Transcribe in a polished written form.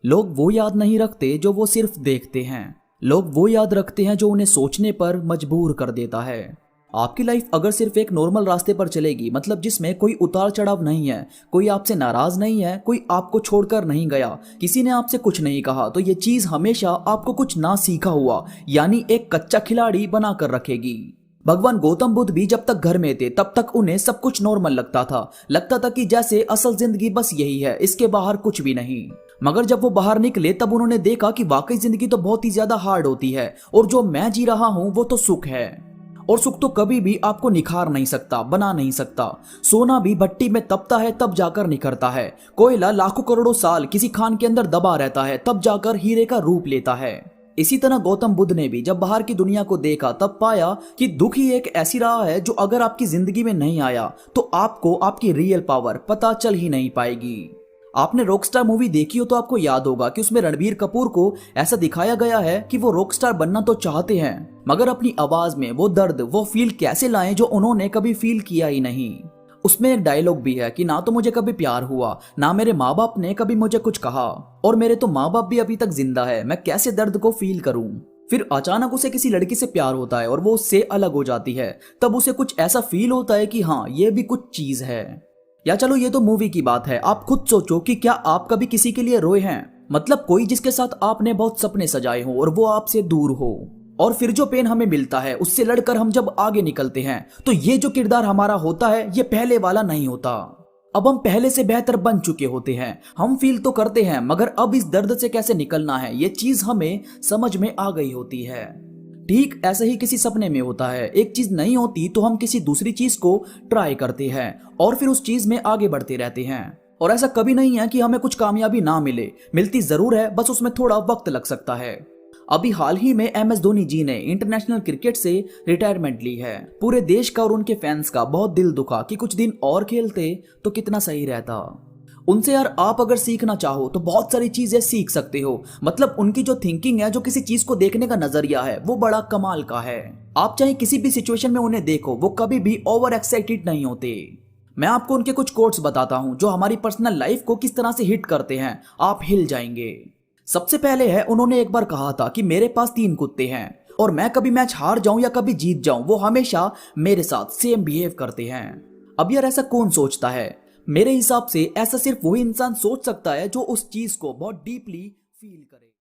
लोग वो याद नहीं रखते जो वो सिर्फ देखते हैं। लोग वो याद रखते हैं जो उन्हें सोचने पर मजबूर कर देता है। आपकी लाइफ अगर सिर्फ एक नॉर्मल रास्ते पर चलेगी, मतलब जिसमें कोई उतार चढ़ाव नहीं है, कोई आपसे नाराज नहीं है, कोई आपको छोड़कर नहीं गया, किसी ने आपसे कुछ नहीं कहा, तो ये चीज हमेशा आपको कुछ ना सीखा हुआ यानी एक कच्चा खिलाड़ी बना कर रखेगी। भगवान गौतम बुद्ध भी जब तक घर में थे तब तक उन्हें सब कुछ नॉर्मल लगता था कि जैसे असल जिंदगी बस यही है, इसके बाहर कुछ भी नहीं। मगर जब वो बाहर निकले तब उन्होंने देखा कि वाकई जिंदगी तो बहुत ही ज्यादा हार्ड होती है, और जो मैं जी रहा हूँ वो तो सुख है। और सुख तो कभी भी आपको निखार नहीं सकता, बना नहीं सकता। सोना भी भट्टी में तपता है तब जाकर निखरता है। कोयला लाखों करोड़ों साल किसी खान के अंदर दबा रहता है तब जाकर हीरे का रूप लेता है। इसी तरह गौतम बुद्ध ने भी जब बाहर की दुनिया को देखा तब पाया कि दुख ही एक ऐसी राह है जो अगर आपकी जिंदगी में नहीं आया तो आपको आपकी रियल पावर पता चल ही नहीं पाएगी। आपने रॉकस्टार मूवी देखी हो तो आपको याद होगा कि उसमें रणबीर कपूर को ऐसा दिखाया गया है कि वो रॉकस्टार बनना तो चाहते हैं, मगर अपनी आवाज में वो दर्द, वो फील कैसे लाएं जो उन्होंने कभी फील किया ही नहीं। उसमें एक डायलॉग भी है कि ना तो मुझे कभी प्यार हुआ, ना मेरे माँ बाप ने कभी मुझे कुछ कहा, और मेरे तो माँ बाप भी अभी तक जिंदा है, मैं कैसे दर्द को फील करूं। फिर अचानक उसे किसी लड़की से प्यार होता है और वो उससे अलग हो जाती है, तब उसे कुछ ऐसा फील होता है कि हाँ ये भी कुछ चीज है। या चलो ये तो मूवी की बात है, आप खुद सोचो कि क्या आप कभी किसी के लिए रोए हैं, मतलब कोई जिसके साथ आपने बहुत सपने सजाए हो और वो आपसे दूर हो, और फिर जो पेन हमें मिलता है उससे लड़कर हम जब आगे निकलते हैं तो ये जो किरदार हमारा होता है ये पहले वाला नहीं होता। अब हम पहले से बेहतर बन चुके होते हैं, हम फील तो करते हैं मगर अब इस दर्द से कैसे निकलना है ये चीज हमें समझ में आ गई होती है। ठीक ऐसे ही किसी सपने में होता है, एक चीज नहीं होती तो हम किसी दूसरी चीज को ट्राई करते हैं और फिर उस चीज में आगे बढ़ते रहते हैं। और ऐसा कभी नहीं है कि हमें कुछ कामयाबी ना मिले, मिलती जरूर है, बस उसमें थोड़ा वक्त लग सकता है। अभी हाल ही में MS धोनी जी ने इंटरनेशनल क्रिकेट से रिटायरमेंट ली है। पूरे देश का और उनके फैंस का बहुत दिल दुखा कि कुछ दिन और खेलते तो कितना सही रहता। उनसे यार आप अगर सीखना चाहो तो बहुत सारी चीजें सीख सकते हो, मतलब उनकी जो थिंकिंग है, जो किसी चीज को देखने का नजरिया है वो बड़ा कमाल का है। आप चाहे किसी भी सिचुएशन में उन्हें देखो, वो कभी भी ओवर एक्साइटेड नहीं होते। मैं आपको उनके कुछ कोट्स बताता हूं जो हमारी पर्सनल लाइफ को किस तरह से हिट करते हैं, आप हिल जाएंगे। सबसे पहले है, उन्होंने एक बार कहा था कि मेरे पास 3 कुत्ते हैं और मैं कभी मैच हार जाऊं या कभी जीत जाऊं वो हमेशा मेरे साथ सेम बिहेव करते हैं। अब यार ऐसा कौन सोचता है? मेरे हिसाब से ऐसा सिर्फ वही इंसान सोच सकता है जो उस चीज को बहुत डीपली फील करे।